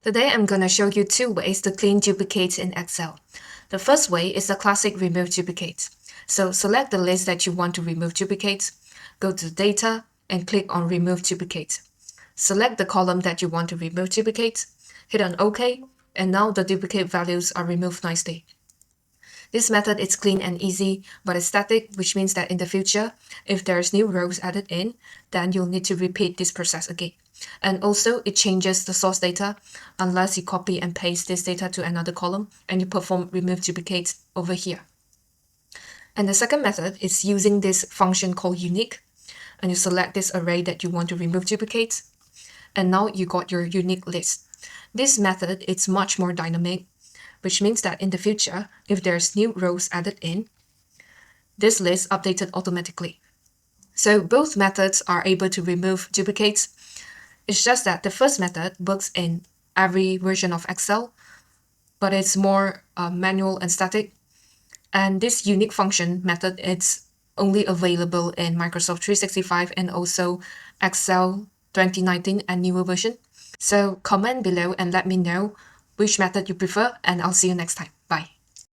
Today I'm going to show you two ways to clean duplicates in Excel. The first way is the classic remove duplicates. So select the list that you want to remove duplicates, go to Data and click on Remove Duplicates. Select the column that you want to remove duplicates, hit on OK, and now the duplicate values are removed nicely. This method is clean and easy, but it's static, which means that in the future, if there's new rows added in, then you'll need to repeat this process again. And also, it changes the source data unless you copy and paste this data to another column and you perform remove duplicates over here. And the second method is using this function called unique, and you select this array that you want to remove duplicates, and now you got your unique list. This method is much more dynamic, which means that in the future, if there's new rows added in, this list updated automatically. So both methods are able to remove duplicates. It's just that the first method works in every version of Excel, but it's more manual and static. And this unique function method is only available in Microsoft 365 and also Excel 2019 and newer version. So comment below and let me know which method you prefer, and I'll see you next time.